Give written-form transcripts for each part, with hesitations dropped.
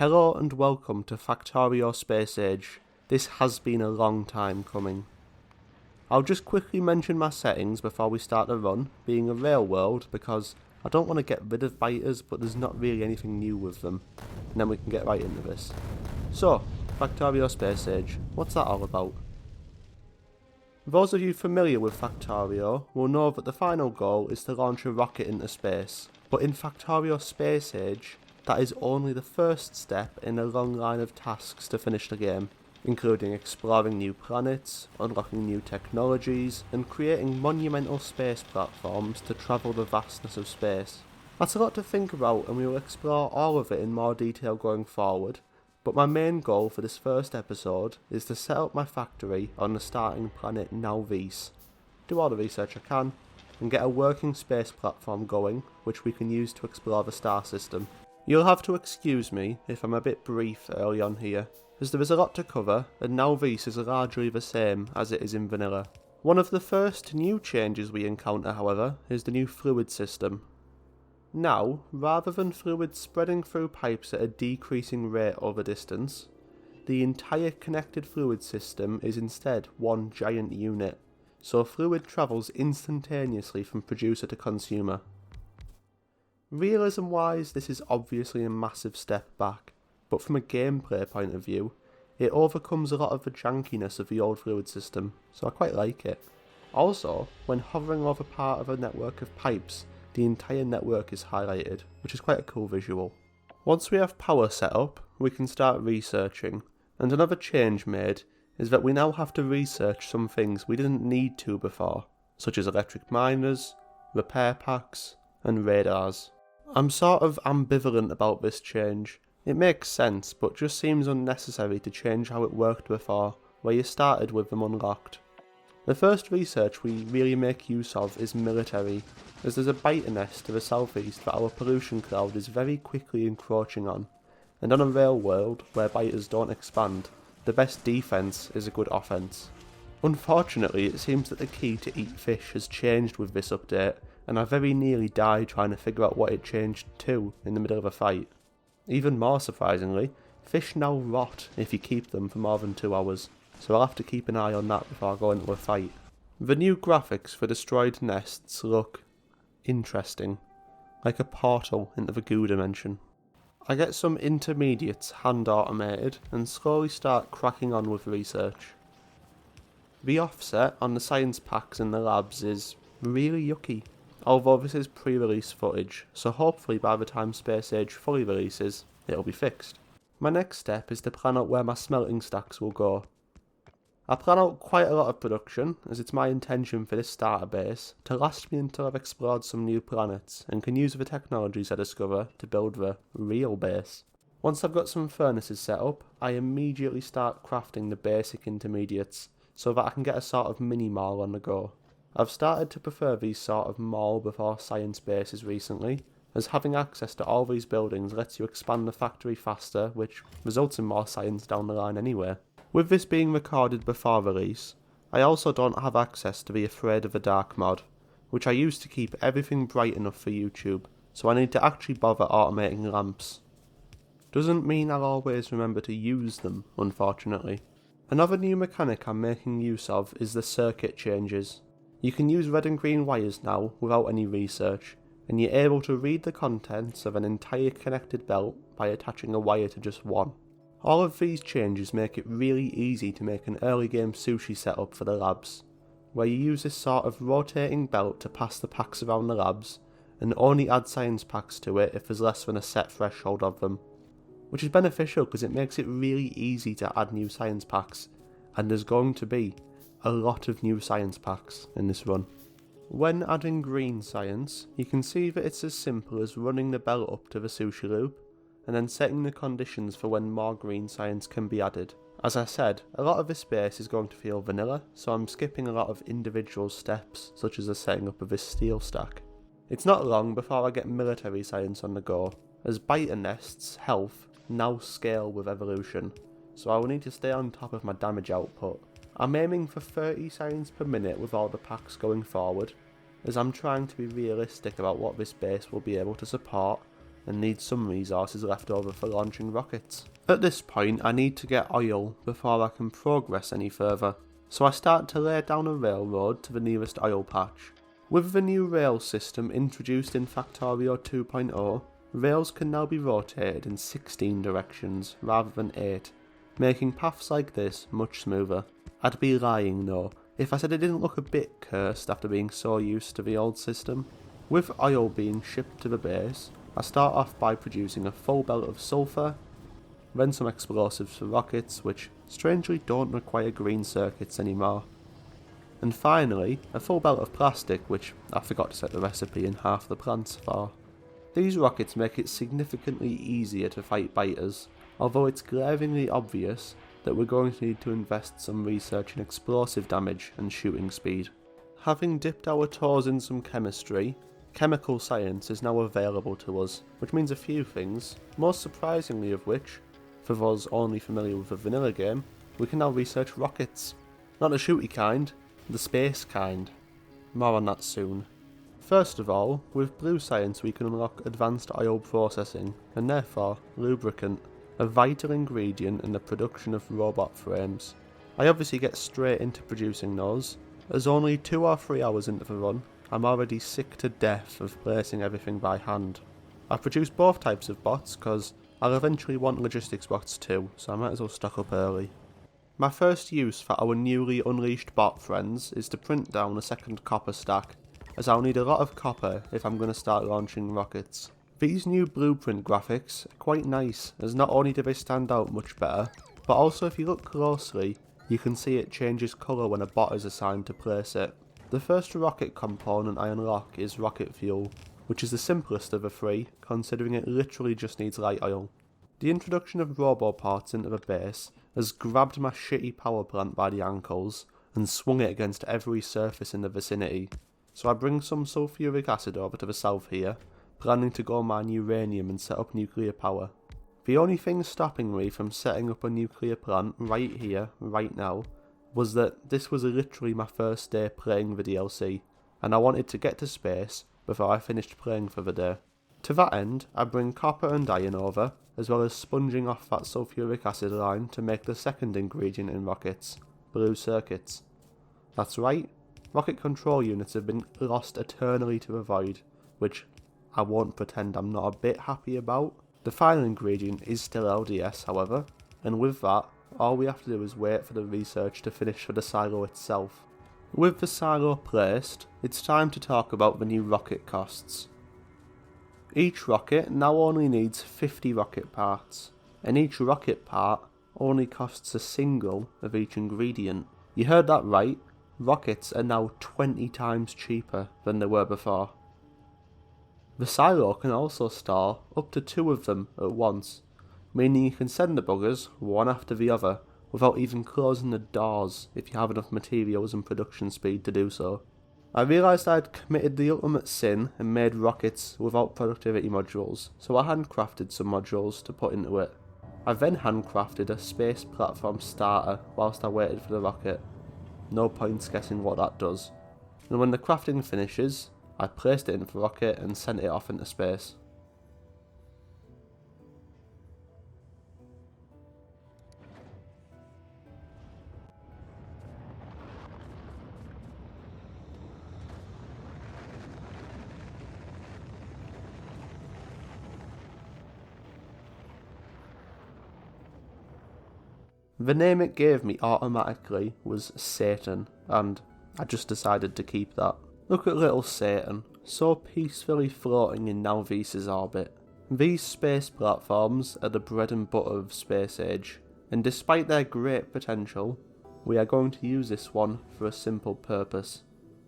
Hello and welcome to Factorio Space Age. This has been a long time coming. I'll just quickly mention my settings before we start the run, being a rail world because I don't want to get rid of biters, but there's not really anything new with them, and then we can get right into this. So, Factorio Space Age, what's that all about? Those of you familiar with Factorio will know that the final goal is to launch a rocket into space, but in Factorio Space Age, that is only the first step in a long line of tasks to finish the game, including exploring new planets, unlocking new technologies, and creating monumental space platforms to travel the vastness of space. That's a lot to think about, and we will explore all of it in more detail going forward, but my main goal for this first episode is to set up my factory on the starting planet Nauvis, do all the research I can, and get a working space platform going, which we can use to explore the star system. You'll have to excuse me if I'm a bit brief early on here, as there is a lot to cover, and Nauvis is largely the same as it is in vanilla. One of the first new changes we encounter, however, is the new fluid system. Now, rather than fluid spreading through pipes at a decreasing rate over distance, the entire connected fluid system is instead one giant unit, so fluid travels instantaneously from producer to consumer. Realism-wise, this is obviously a massive step back, but from a gameplay point of view, it overcomes a lot of the jankiness of the old fluid system, so I quite like it. Also, when hovering over part of a network of pipes, the entire network is highlighted, which is quite a cool visual. Once we have power set up, we can start researching, and another change made is that we now have to research some things we didn't need to before, such as electric miners, repair packs, and radars. I'm sort of ambivalent about this change. It makes sense, but just seems unnecessary to change how it worked before, where you started with them unlocked. The first research we really make use of is military, as there's a biter nest to the southeast that our pollution cloud is very quickly encroaching on, and on a rail world where biters don't expand, the best defence is a good offence. Unfortunately, it seems that the key to eat fish has changed with this update, and I very nearly died trying to figure out what it changed to in the middle of a fight. Even more surprisingly, fish now rot if you keep them for more than 2 hours, so I'll have to keep an eye on that before I go into a fight. The new graphics for destroyed nests look interesting, like a portal into the goo dimension. I get some intermediates hand automated and slowly start cracking on with research. The offset on the science packs in the labs is really yucky, although this is pre-release footage, so hopefully by the time Space Age fully releases, it'll be fixed. My next step is to plan out where my smelting stacks will go. I plan out quite a lot of production, as it's my intention for this starter base to last me until I've explored some new planets and can use the technologies I discover to build the real base. Once I've got some furnaces set up, I immediately start crafting the basic intermediates, so that I can get a sort of mini-mall on the go. I've started to prefer these sort of mall before science bases recently, as having access to all these buildings lets you expand the factory faster, which results in more science down the line anyway. With this being recorded before release, I also don't have access to the Afraid of the Dark mod, which I use to keep everything bright enough for YouTube, so I need to actually bother automating lamps. Doesn't mean I'll always remember to use them, unfortunately. Another new mechanic I'm making use of is the circuit changes. You can use red and green wires now without any research, and you're able to read the contents of an entire connected belt by attaching a wire to just one. All of these changes make it really easy to make an early game sushi setup for the labs, where you use this sort of rotating belt to pass the packs around the labs, and only add science packs to it if there's less than a set threshold of them. Which is beneficial because it makes it really easy to add new science packs, and there's going to be a lot of new science packs in this run. When adding green science, you can see that it's as simple as running the belt up to the sushi loop, and then setting the conditions for when more green science can be added. As I said, a lot of this base is going to feel vanilla, so I'm skipping a lot of individual steps, such as the setting up of this steel stack. It's not long before I get military science on the go, as biter nests' health now scale with evolution, so I will need to stay on top of my damage output. I'm aiming for 30 science per minute with all the packs going forward, as I'm trying to be realistic about what this base will be able to support, and need some resources left over for launching rockets. At this point I need to get oil before I can progress any further, so I start to lay down a railroad to the nearest oil patch. With the new rail system introduced in Factorio 2.0, rails can now be rotated in 16 directions rather than 8, making paths like this much smoother. I'd be lying though if I said it didn't look a bit cursed after being so used to the old system. With oil being shipped to the base, I start off by producing a full belt of sulphur, then some explosives for rockets, which strangely don't require green circuits anymore. And finally, a full belt of plastic, which I forgot to set the recipe in half the plants for. These rockets make it significantly easier to fight biters, although it's glaringly obvious that we're going to need to invest some research in explosive damage and shooting speed. Having dipped our toes in some chemistry, chemical science is now available to us, which means a few things, most surprisingly of which, for those only familiar with the vanilla game, we can now research rockets. Not the shooty kind, the space kind. More on that soon. First of all, with blue science we can unlock advanced oil processing, and therefore lubricant, a vital ingredient in the production of robot frames. I obviously get straight into producing those, as only 2 or 3 hours into the run, I'm already sick to death of placing everything by hand. I've produced both types of bots because I'll eventually want logistics bots too, so I might as well stock up early. My first use for our newly unleashed bot friends is to print down a second copper stack, as I'll need a lot of copper if I'm going to start launching rockets. These new blueprint graphics are quite nice, as not only do they stand out much better, but also if you look closely, you can see it changes colour when a bot is assigned to place it. The first rocket component I unlock is rocket fuel, which is the simplest of the 3, considering it literally just needs light oil. The introduction of roboparts into the base has grabbed my shitty power plant by the ankles and swung it against every surface in the vicinity, so I bring some sulfuric acid over to the south here, planning to go mine uranium and set up nuclear power. The only thing stopping me from setting up a nuclear plant right here, right now, was that this was literally my first day playing the DLC, and I wanted to get to space before I finished playing for the day. To that end, I bring copper and iron over, as well as sponging off that sulfuric acid line to make the second ingredient in rockets, blue circuits. That's right, rocket control units have been lost eternally to the void, which I won't pretend I'm not a bit happy about. The final ingredient is still LDS, however, and with that, all we have to do is wait for the research to finish for the silo itself. With the silo placed, it's time to talk about the new rocket costs. Each rocket now only needs 50 rocket parts, and each rocket part only costs a single of each ingredient. You heard that right, rockets are now 20 times cheaper than they were before. The silo can also store up to 2 of them at once, meaning you can send the buggers one after the other without even closing the doors if you have enough materials and production speed to do so. I realised I had committed the ultimate sin and made rockets without productivity modules, so I handcrafted some modules to put into it. I then handcrafted a space platform starter whilst I waited for the rocket. No points guessing what that does. And when the crafting finishes, I placed it into the rocket and sent it off into space. The name it gave me automatically was Satan, and I just decided to keep that. Look at little Satan, so peacefully floating in Nauvis' orbit. These space platforms are the bread and butter of space age, and despite their great potential, we are going to use this one for a simple purpose: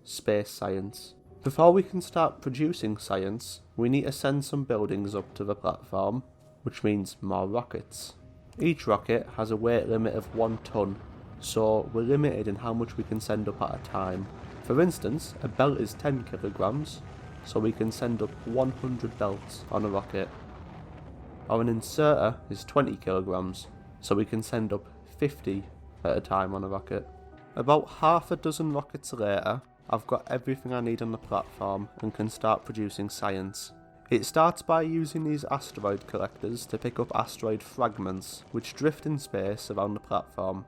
space science. Before we can start producing science, we need to send some buildings up to the platform, which means more rockets. Each rocket has a weight limit of 1 ton, so we're limited in how much we can send up at a time. For instance, a belt is 10 kilograms, so we can send up 100 belts on a rocket. Or an inserter is 20 kilograms, so we can send up 50 at a time on a rocket. About half a dozen rockets later, I've got everything I need on the platform and can start producing science. It starts by using these asteroid collectors to pick up asteroid fragments, which drift in space around the platform.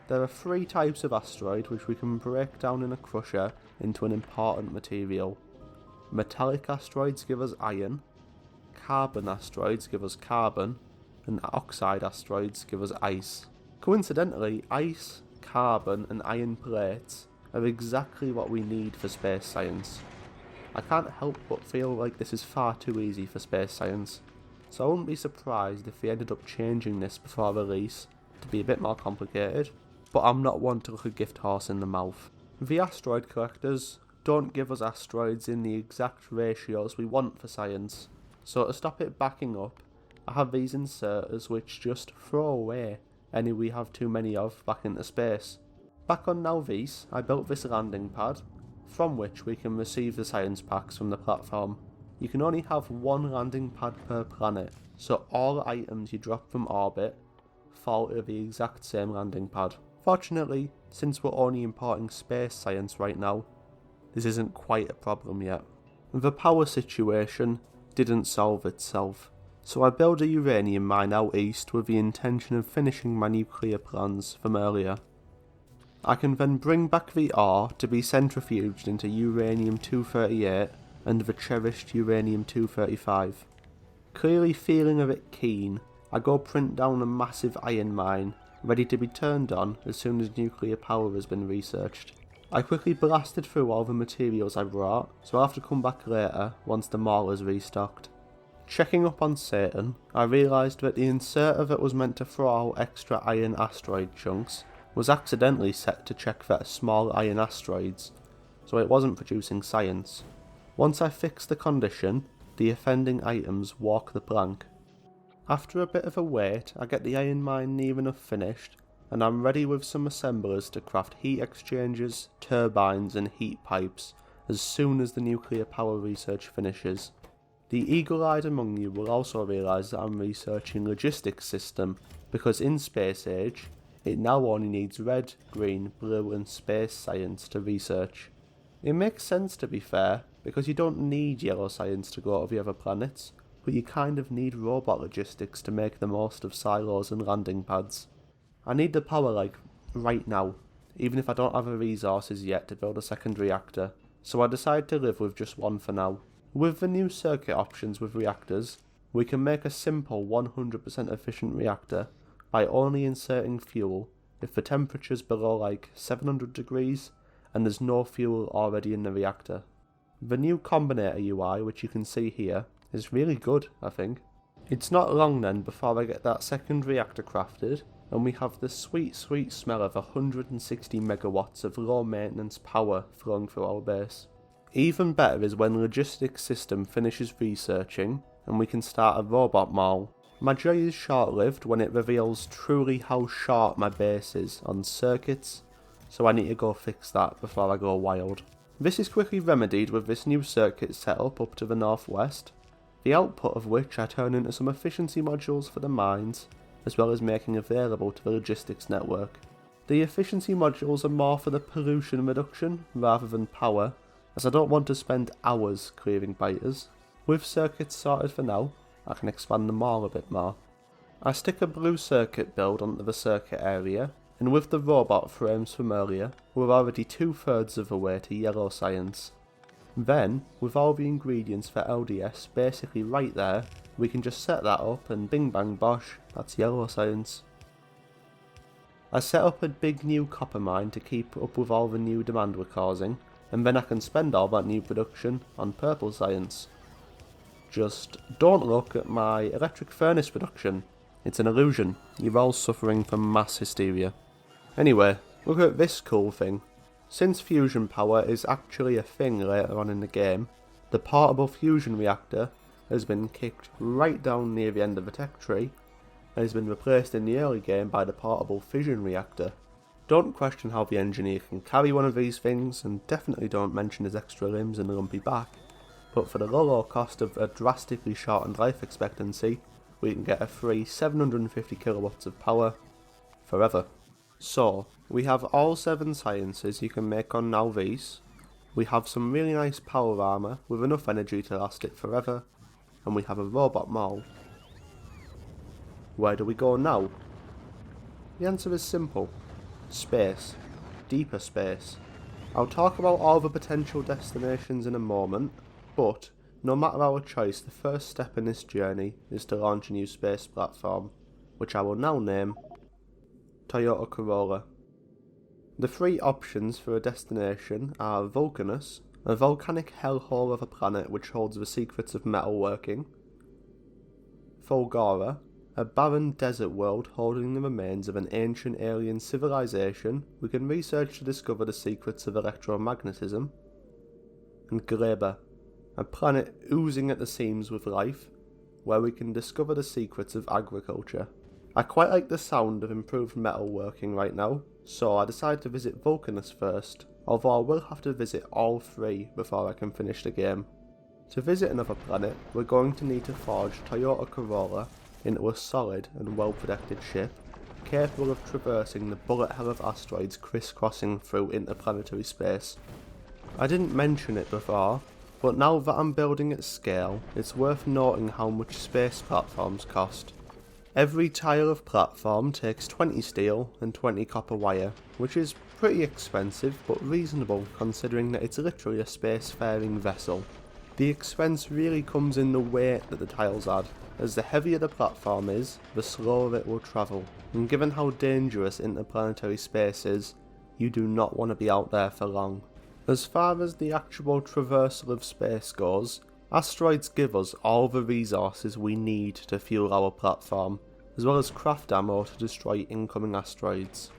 There are 3 types of asteroid which we can break down in a crusher into an important material. Metallic asteroids give us iron, carbon asteroids give us carbon, and oxide asteroids give us ice. Coincidentally, ice, carbon and iron plates are exactly what we need for space science. I can't help but feel like this is far too easy for space science, so I wouldn't be surprised if we ended up changing this before release to be a bit more complicated, but I'm not one to look a gift horse in the mouth. The asteroid collectors don't give us asteroids in the exact ratios we want for science, so to stop it backing up, I have these inserters which just throw away any we have too many of back into space. Back on Nauvis, I built this landing pad, from which we can receive the science packs from the platform. You can only have 1 landing pad per planet, so all items you drop from orbit fall to the exact same landing pad. Fortunately, since we're only importing space science right now, this isn't quite a problem yet. The power situation didn't solve itself, so I built a uranium mine out east with the intention of finishing my nuclear plans from earlier. I can then bring back the ore to be centrifuged into uranium-238 and the cherished uranium-235. Clearly feeling a bit keen, I go print down a massive iron mine, ready to be turned on as soon as nuclear power has been researched. I quickly blasted through all the materials I brought, so I'll have to come back later once the mall is restocked. Checking up on Saturn, I realised that the inserter that was meant to throw out extra iron asteroid chunks was accidentally set to check for small iron asteroids, so it wasn't producing science. Once I fix the condition, the offending items walk the plank. After a bit of a wait, I get the iron mine near enough finished, and I'm ready with some assemblers to craft heat exchangers, turbines and heat pipes as soon as the nuclear power research finishes. The eagle-eyed among you will also realise that I'm researching logistics system, because in Space Age, it now only needs red, green, blue and space science to research. It makes sense to be fair, because you don't need yellow science to go to the other planets, but you kind of need robot logistics to make the most of silos and landing pads. I need the power like right now, even if I don't have the resources yet to build a second reactor, so I decided to live with just one for now. With the new circuit options with reactors, we can make a simple 100% efficient reactor by only inserting fuel if the temperature's below like 700 degrees and there's no fuel already in the reactor. The new combinator UI, which you can see here, is really good, I think. It's not long then before I get that second reactor crafted, and we have the sweet smell of 160 megawatts of low maintenance power flowing through our base. Even better is when logistics system finishes researching and we can start a robot mall. My joy is short-lived when it reveals truly how short my base is on circuits, so I need to go fix that before I go wild. This is quickly remedied with this new circuit setup up to the northwest, the output of which I turn into some efficiency modules for the mines, as well as making available to the logistics network. The efficiency modules are more for the pollution reduction rather than power, as I don't want to spend hours clearing biters. With circuits sorted for now, I can expand them all a bit more. I stick a blue circuit build onto the circuit area, and with the robot frames from earlier, we're already 2/3 of the way to yellow science. Then, with all the ingredients for LDS basically right there, we can just set that up and bing bang bosh, that's yellow science. I set up a big new copper mine to keep up with all the new demand we're causing, and then I can spend all that new production on purple science. Just don't look at my electric furnace production. It's an illusion. You're all suffering from mass hysteria. Anyway, look at this cool thing. Since fusion power is actually a thing later on in the game, the portable fusion reactor has been kicked right down near the end of the tech tree, and has been replaced in the early game by the portable fission reactor. Don't question how the engineer can carry one of these things, and definitely don't mention his extra limbs and lumpy back. But for the low cost of a drastically shortened life expectancy, we can get a free 750 kilowatts of power forever. So, we have all 7 sciences you can make on Nauvis, We have some really nice power armour with enough energy to last it forever, and we have a robot mall. Where do we go now? The answer is simple. Space. Deeper space. I'll talk about all the potential destinations in a moment, but no matter our choice, the first step in this journey is to launch a new space platform, which I will now name Toyota Corolla. The three options for a destination are Vulcanus, a volcanic hellhole of a planet which holds the secrets of metalworking; Fulgora, a barren desert world holding the remains of an ancient alien civilization we can research to discover the secrets of electromagnetism; and Gleba, a planet oozing at the seams with life, where we can discover the secrets of agriculture. I quite like the sound of improved metalworking right now, so I decided to visit Vulcanus first, although I will have to visit all three before I can finish the game. To visit another planet, we're going to need to forge Toyota Corolla into a solid and well-protected ship, capable of traversing the bullet hell of asteroids crisscrossing through interplanetary space. I didn't mention it before, but now that I'm building at scale, it's worth noting how much space platforms cost. Every tile of platform takes 20 steel and 20 copper wire, which is pretty expensive but reasonable considering that it's literally a spacefaring vessel. The expense really comes in the weight that the tiles add, as the heavier the platform is, the slower it will travel, and given how dangerous interplanetary space is, you do not want to be out there for long. As far as the actual traversal of space goes, asteroids give us all the resources we need to fuel our platform, as well as craft ammo to destroy incoming asteroids.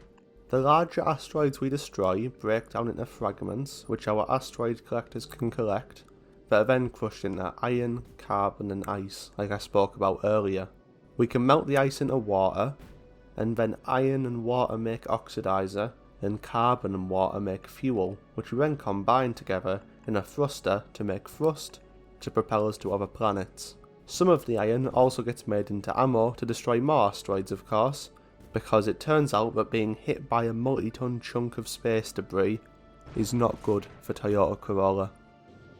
The larger asteroids we destroy break down into fragments, which our asteroid collectors can collect, that are then crushed into iron, carbon and ice, like I spoke about earlier. We can melt the ice into water, and then iron and water make oxidizer, and carbon and water make fuel, which we then combine together in a thruster to make thrust to propel us to other planets. Some of the iron also gets made into ammo to destroy more asteroids, of course, because it turns out that being hit by a multi-ton chunk of space debris is not good for Toyota Corolla.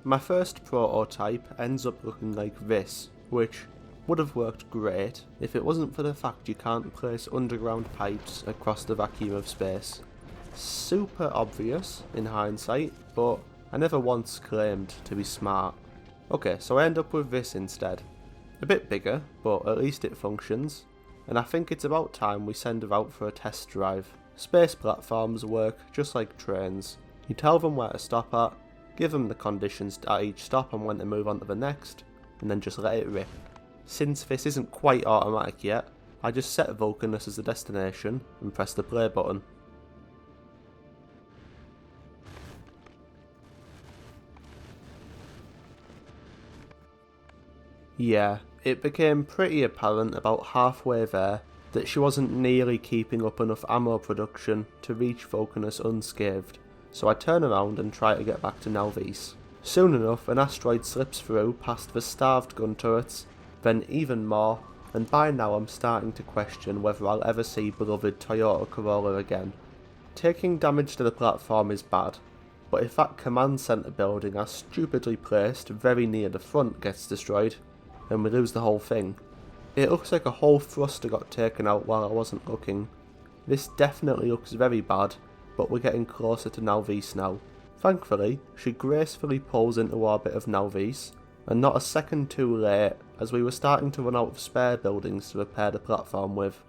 My first prototype ends up looking like this, which would have worked great if it wasn't for the fact you can't place underground pipes across the vacuum of space. Super obvious in hindsight, but I never once claimed to be smart. Okay, so I end up with this instead. A bit bigger, but at least it functions, and I think it's about time we send her out for a test drive. Space platforms work just like trains. You tell them where to stop at, give them the conditions at each stop and when to move on to the next, and then just let it rip. Since this isn't quite automatic yet, I just set Vulcanus as the destination and press the play button. Yeah, it became pretty apparent about halfway there that she wasn't nearly keeping up enough ammo production to reach Vulcanus unscathed, so I turn around and try to get back to Nauvis. Soon enough, an asteroid slips through past the starved gun turrets, then even more, and by now I'm starting to question whether I'll ever see beloved Toyota Corolla again. Taking damage to the platform is bad, but if that command centre building I stupidly placed very near the front gets destroyed, then we lose the whole thing. It looks like a whole thruster got taken out while I wasn't looking. This definitely looks very bad, but we're getting closer to Nauvis now. Thankfully, she gracefully pulls into orbit of Nauvis, and not a second too late, as we were starting to run out of spare buildings to repair the platform with.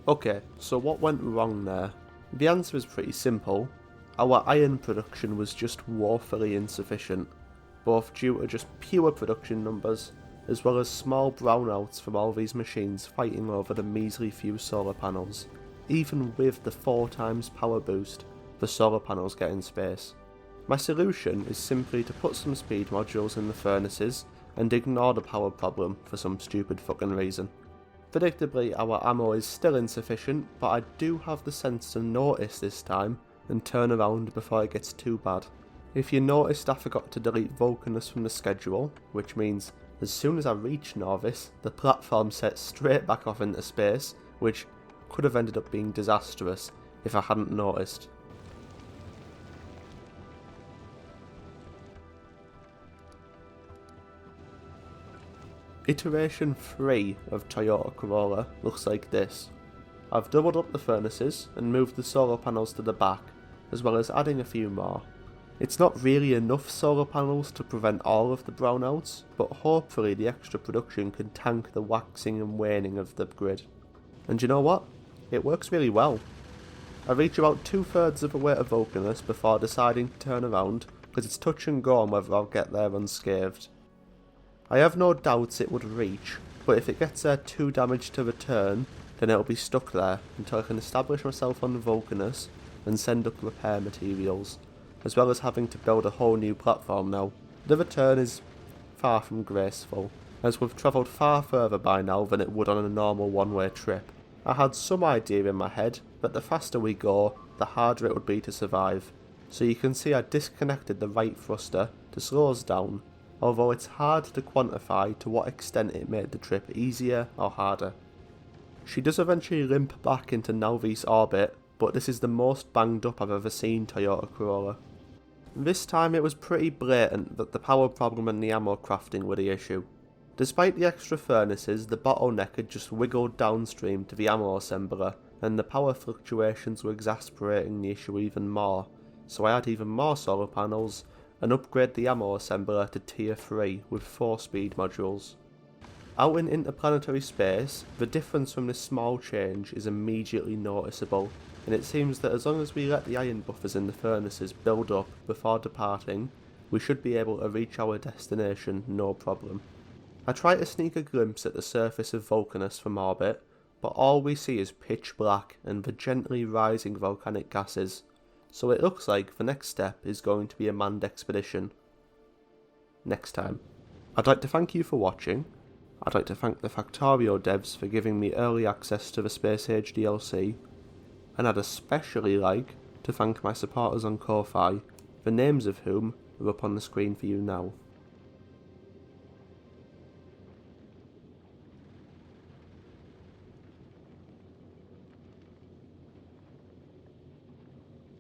Okay, so what went wrong there? The answer is pretty simple. Our iron production was just woefully insufficient, both due to just pure production numbers, as well as small brownouts from all these machines fighting over the measly few solar panels. Even with the 4 times power boost the solar panels get in space. My solution is simply to put some speed modules in the furnaces and ignore the power problem for some stupid fucking reason. Predictably, our ammo is still insufficient, but I do have the sense to notice this time and turn around before it gets too bad. If you noticed, I forgot to delete Vulcanus from the schedule, which means as soon as I reach Nauvis, the platform sets straight back off into space, which could have ended up being disastrous if I hadn't noticed. Iteration 3 of Toyota Corolla looks like this. I've doubled up the furnaces and moved the solar panels to the back, as well as adding a few more. It's not really enough solar panels to prevent all of the brownouts, but hopefully the extra production can tank the waxing and waning of the grid. And you know what? It works really well. I reach about 2/3 of the way to Vulcanus before deciding to turn around, because it's touch and go on whether I'll get there unscathed. I have no doubts it would reach, but if it gets there too damaged to return, then it'll be stuck there until I can establish myself on Vulcanus and send up repair materials, as well as having to build a whole new platform now. The return is far from graceful, as we've travelled far further by now than it would on a normal one-way trip. I had some idea in my head that the faster we go, the harder it would be to survive, so you can see I disconnected the right thruster to slow us down, although it's hard to quantify to what extent it made the trip easier or harder. She does eventually limp back into Nauvis orbit, but this is the most banged up I've ever seen Toyota Corolla. This time it was pretty blatant that the power problem and the ammo crafting were the issue. Despite the extra furnaces, the bottleneck had just wiggled downstream to the ammo assembler, and the power fluctuations were exasperating the issue even more, so I add even more solar panels and upgrade the ammo assembler to tier 3 with 4-speed modules. Out in interplanetary space, the difference from this small change is immediately noticeable, and it seems that as long as we let the iron buffers in the furnaces build up before departing, we should be able to reach our destination no problem. I try to sneak a glimpse at the surface of Vulcanus from orbit, but all we see is pitch black and the gently rising volcanic gases, so it looks like the next step is going to be a manned expedition. Next time. I'd like to thank you for watching. I'd like to thank the Factorio devs for giving me early access to the Space Age DLC, and I'd especially like to thank my supporters on Ko-Fi, the names of whom are up on the screen for you now.